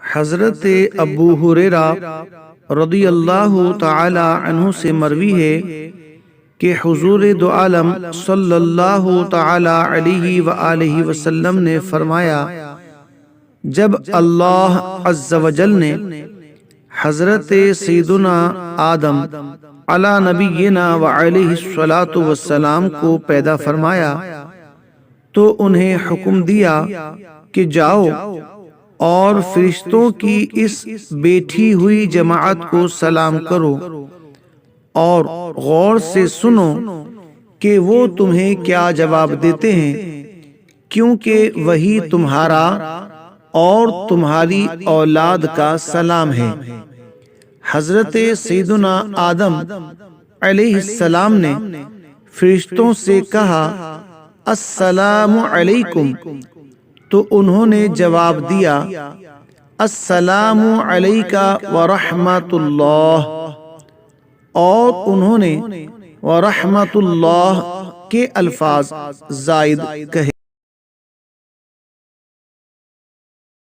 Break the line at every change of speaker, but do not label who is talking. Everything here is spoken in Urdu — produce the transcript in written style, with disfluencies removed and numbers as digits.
حضرت ابو ہریرہ رضی اللہ تعالی عنہ سے مروی ہے کہ حضور دو عالم صلی اللہ تعالی علیہ وآلہ وسلم نے فرمایا، جب اللہ عز و جل نے حضرت سیدنا آدم علی نبینا وعلیہ الصلاۃ والسلام کو پیدا فرمایا تو انہیں حکم دیا کہ جاؤ اور فرشتوں کی اس بیٹھی ہوئی جماعت کو سلام کرو اور غور سے سنو کہ وہ تمہیں کیا جواب دیتے ہیں، کیونکہ وہی تمہارا اور تمہاری اولاد کا سلام ہے۔ حضرت سیدنا آدم علیہ السلام نے فرشتوں سے کہا، السلام علیکم، تو انہوں نے جواب دیا، السلام علیکہ ورحمۃ اللہ، اور انہوں نے ورحمۃ اللہ کے الفاظ زائد کہے۔